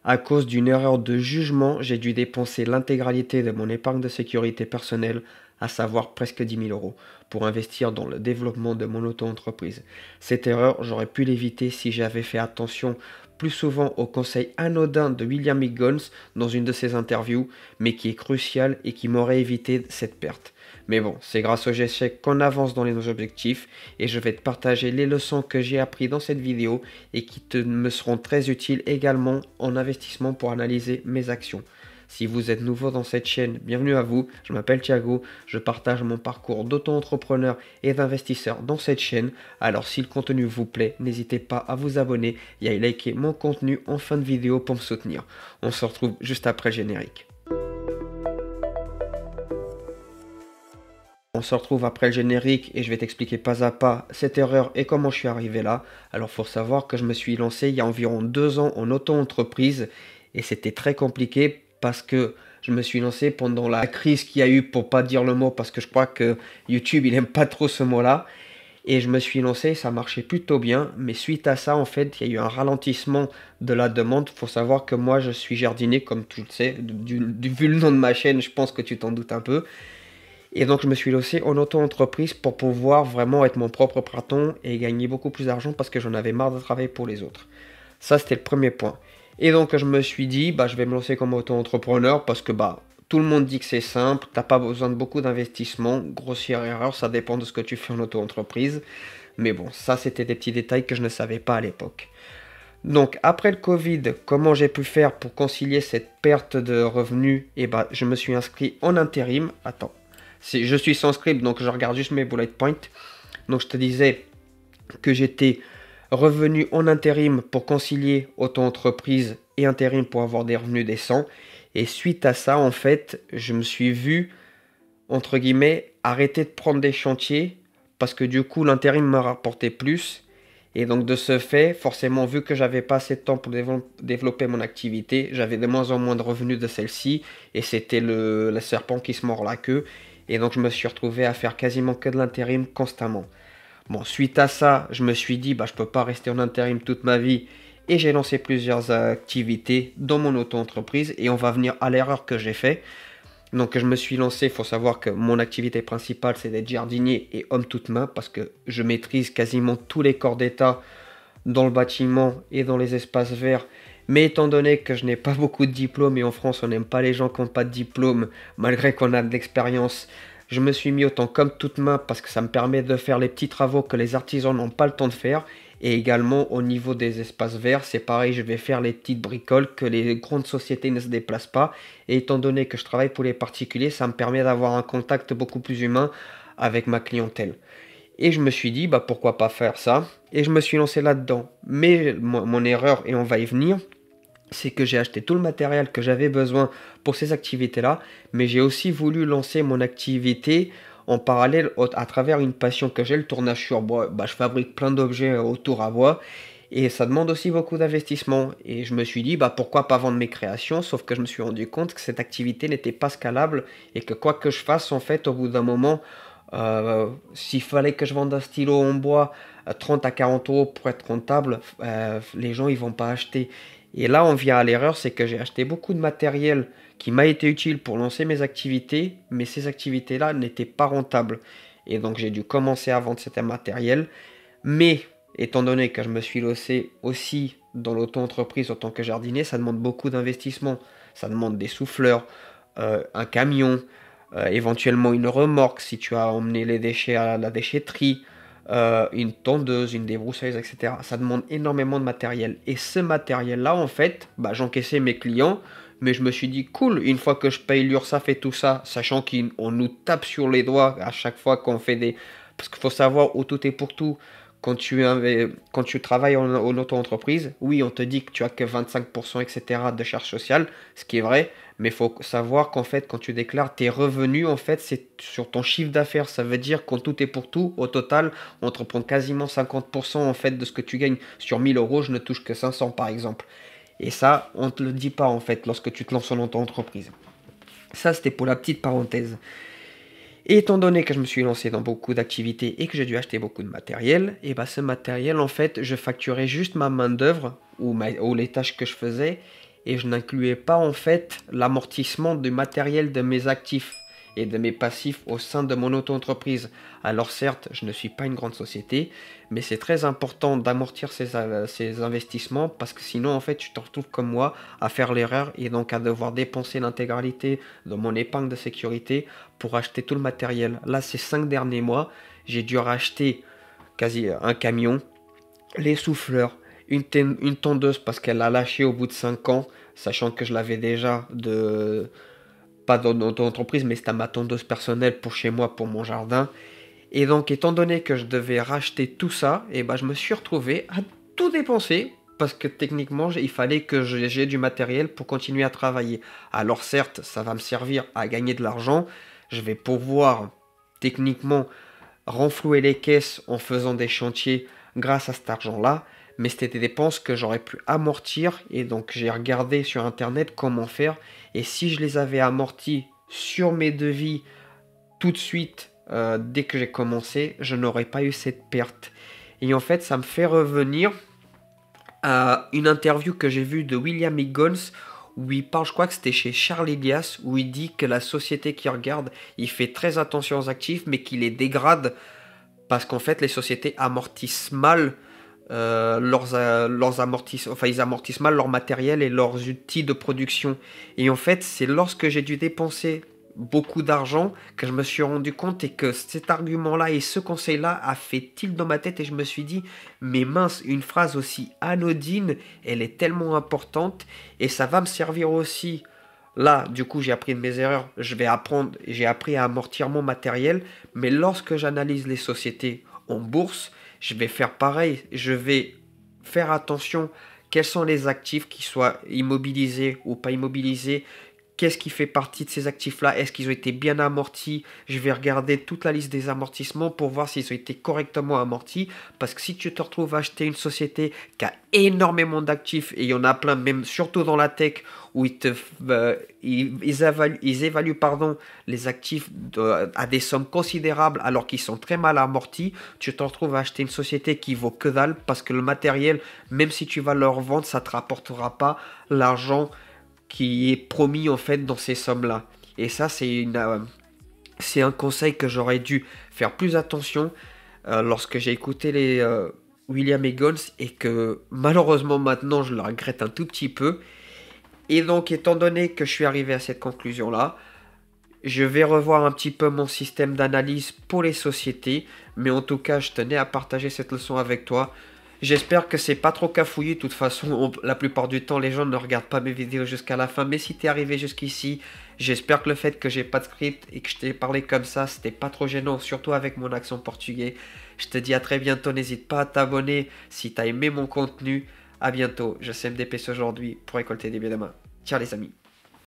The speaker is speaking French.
À cause d'une erreur de jugement, j'ai dû dépenser l'intégralité de mon épargne de sécurité personnelle, à savoir presque 10 000 euros, pour investir dans le développement de mon auto-entreprise. Cette erreur, j'aurais pu l'éviter si j'avais fait attention plus souvent aux conseils anodins de William Higgins dans une de ses interviews, mais qui est crucial et qui m'aurait évité cette perte. Mais bon, c'est grâce aux échecs qu'on avance dans nos objectifs et je vais te partager les leçons que j'ai apprises dans cette vidéo et qui me seront très utiles également en investissement pour analyser mes actions. Si vous êtes nouveau dans cette chaîne, bienvenue à vous, je m'appelle Thiago, je partage mon parcours d'auto-entrepreneur et d'investisseur dans cette chaîne, alors si le contenu vous plaît, n'hésitez pas à vous abonner et à liker mon contenu en fin de vidéo pour me soutenir. On se retrouve juste après le générique. On se retrouve après le générique et je vais t'expliquer pas à pas cette erreur et comment je suis arrivé là. Alors faut savoir que je me suis lancé il y a environ 2 ans en auto-entreprise et c'était très compliqué parce que je me suis lancé pendant la crise qu'il y a eu, pour pas dire le mot parce que je crois que YouTube il aime pas trop ce mot-là. Et je me suis lancé, ça marchait plutôt bien, mais suite à ça, en fait, il y a eu un ralentissement de la demande. Faut savoir que moi, je suis jardinier, comme tu le sais, vu le nom de ma chaîne, je pense que tu t'en doutes un peu. Et donc, je me suis lancé en auto-entreprise pour pouvoir vraiment être mon propre patron et gagner beaucoup plus d'argent parce que j'en avais marre de travailler pour les autres. Ça, c'était le premier point. Et donc, je me suis dit, bah, je vais me lancer comme auto-entrepreneur parce que bah, tout le monde dit que c'est simple, t'as pas besoin de beaucoup d'investissement. Grossière erreur, ça dépend de ce que tu fais en auto-entreprise. Mais bon, ça, c'était des petits détails que je ne savais pas à l'époque. Donc, après le Covid, comment j'ai pu faire pour concilier cette perte de revenus? Et bah, je me suis inscrit en intérim. Attends. Je suis sans script, donc je regarde juste mes bullet points. Donc je te disais que j'étais revenu en intérim pour concilier auto-entreprise et intérim pour avoir des revenus décents. Et suite à ça, en fait, je me suis vu, entre guillemets, arrêter de prendre des chantiers parce que du coup, l'intérim me rapportait plus. Et donc de ce fait, forcément, vu que j'avais pas assez de temps pour développer mon activité, j'avais de moins en moins de revenus de celle-ci. Et c'était le serpent qui se mord la queue. Et donc je me suis retrouvé à faire quasiment que de l'intérim constamment. Bon, suite à ça, je me suis dit, bah, je peux pas rester en intérim toute ma vie. Et j'ai lancé plusieurs activités dans mon auto-entreprise. Et on va venir à l'erreur que j'ai fait. Donc je me suis lancé, il faut savoir que mon activité principale, c'est d'être jardinier et homme toute main. Parce que je maîtrise quasiment tous les corps d'état dans le bâtiment et dans les espaces verts. Mais étant donné que je n'ai pas beaucoup de diplômes et en France on n'aime pas les gens qui n'ont pas de diplôme malgré qu'on a de l'expérience, je me suis mis autant comme toute main parce que ça me permet de faire les petits travaux que les artisans n'ont pas le temps de faire. Et également au niveau des espaces verts, c'est pareil, je vais faire les petites bricoles que les grandes sociétés ne se déplacent pas. Et étant donné que je travaille pour les particuliers, ça me permet d'avoir un contact beaucoup plus humain avec ma clientèle. Et je me suis dit, bah pourquoi pas faire ça? Et je me suis lancé là-dedans. Mais mon erreur, et on va y venir, c'est que j'ai acheté tout le matériel que j'avais besoin pour ces activités-là, mais j'ai aussi voulu lancer mon activité en parallèle à travers une passion que j'ai, le tournage sur bois. Bah, je fabrique plein d'objets autour à bois et ça demande aussi beaucoup d'investissement. Et je me suis dit, bah, pourquoi pas vendre mes créations, sauf que je me suis rendu compte que cette activité n'était pas scalable et que quoi que je fasse, en fait, au bout d'un moment, s'il fallait que je vende un stylo en bois 30 à 40 euros pour être rentable, les gens ils vont pas acheter. Et là on vient à l'erreur, c'est que j'ai acheté beaucoup de matériel qui m'a été utile pour lancer mes activités, mais ces activités-là n'étaient pas rentables. Et donc j'ai dû commencer à vendre cet matériel. Mais étant donné que je me suis lancé aussi dans l'auto-entreprise en tant que jardinier, ça demande beaucoup d'investissement. Ça demande des souffleurs, un camion, éventuellement une remorque si tu as emmené les déchets à la déchetterie, une tondeuse, une débroussailleuse, etc. Ça demande énormément de matériel. Et ce matériel-là, en fait, bah, j'encaissais mes clients, mais je me suis dit, cool, une fois que je paye l'URSSAF et tout ça, sachant qu'on nous tape sur les doigts à chaque fois qu'on fait des... Parce qu'il faut savoir où tout est pour tout. Quand tu travailles en auto-entreprise, oui, on te dit que tu as que 25%, etc. de charges sociales, ce qui est vrai, mais il faut savoir qu'en fait, quand tu déclares tes revenus, en fait, c'est sur ton chiffre d'affaires. Ça veut dire qu'en tout et pour tout, au total, on te prend quasiment 50% en fait de ce que tu gagnes. Sur 1000 euros, je ne touche que 500 par exemple. Et ça, on ne te le dit pas en fait lorsque tu te lances en auto-entreprise. Ça, c'était pour la petite parenthèse. Et étant donné que je me suis lancé dans beaucoup d'activités et que j'ai dû acheter beaucoup de matériel, et bah ce matériel, en fait, je facturais juste ma main-d'œuvre ou les tâches que je faisais. et je n'incluais pas en fait l'amortissement du matériel de mes actifs et de mes passifs au sein de mon auto-entreprise. Alors certes, je ne suis pas une grande société, mais c'est très important d'amortir ces investissements parce que sinon en fait tu te retrouves comme moi à faire l'erreur et donc à devoir dépenser l'intégralité de mon épargne de sécurité pour acheter tout le matériel. Là, ces 5 derniers mois, j'ai dû racheter quasi un camion, les souffleurs, une tondeuse parce qu'elle a lâché au bout de 5 ans, sachant que je l'avais déjà pas dans notre entreprise, mais c'était ma tondeuse personnelle pour chez moi, pour mon jardin. Et donc, étant donné que je devais racheter tout ça, et ben, je me suis retrouvé à tout dépenser parce que techniquement, il fallait que j'ai du matériel pour continuer à travailler. Alors certes, ça va me servir à gagner de l'argent. Je vais pouvoir techniquement renflouer les caisses en faisant des chantiers grâce à cet argent-là, mais c'était des dépenses que j'aurais pu amortir et donc j'ai regardé sur internet comment faire et si je les avais amortis sur mes devis tout de suite dès que j'ai commencé, je n'aurais pas eu cette perte. Et en fait, ça me fait revenir à une interview que j'ai vue de William Higgins où il parle, je crois que c'était chez Charles Elias, où il dit que la société qui regarde, il fait très attention aux actifs, mais qu'il les dégrade parce qu'en fait, les sociétés amortissent mal enfin, ils amortissent mal leur matériel et leurs outils de production. Et en fait, c'est lorsque j'ai dû dépenser beaucoup d'argent que je me suis rendu compte et que cet argument-là et ce conseil-là a fait tilt dans ma tête et je me suis dit, mais mince, une phrase aussi anodine, elle est tellement importante et ça va me servir aussi. Là, du coup, j'ai appris de mes erreurs, je vais apprendre, j'ai appris à amortir mon matériel, mais lorsque j'analyse les sociétés en bourse, je vais faire pareil, je vais faire attention quels sont les actifs qui soient immobilisés ou pas immobilisés, qu'est-ce qui fait partie de ces actifs-là, est-ce qu'ils ont été bien amortis, je vais regarder toute la liste des amortissements pour voir s'ils ont été correctement amortis, parce que si tu te retrouves à acheter une société qui a énormément d'actifs, et il y en a plein, même surtout dans la tech, où ils évaluent pardon, les actifs à des sommes considérables alors qu'ils sont très mal amortis, tu te retrouves à acheter une société qui vaut que dalle, parce que le matériel, même si tu vas le revendre, ça ne te rapportera pas l'argent qui est promis en fait dans ces sommes-là. Et ça, c'est un conseil que j'aurais dû faire plus attention lorsque j'ai écouté les William Higgins et que malheureusement maintenant je le regrette un tout petit peu. Et donc, étant donné que je suis arrivé à cette conclusion-là, je vais revoir un petit peu mon système d'analyse pour les sociétés. Mais en tout cas, je tenais à partager cette leçon avec toi. J'espère que c'est pas trop cafouillé. De toute façon, la plupart du temps, les gens ne regardent pas mes vidéos jusqu'à la fin. Mais si t'es arrivé jusqu'ici, j'espère que le fait que j'ai pas de script et que je t'ai parlé comme ça, c'était pas trop gênant, surtout avec mon accent portugais. Je te dis à très bientôt. N'hésite pas à t'abonner si t'as aimé mon contenu. À bientôt. Je sais me dépêcher aujourd'hui pour récolter des biens demain. Ciao les amis.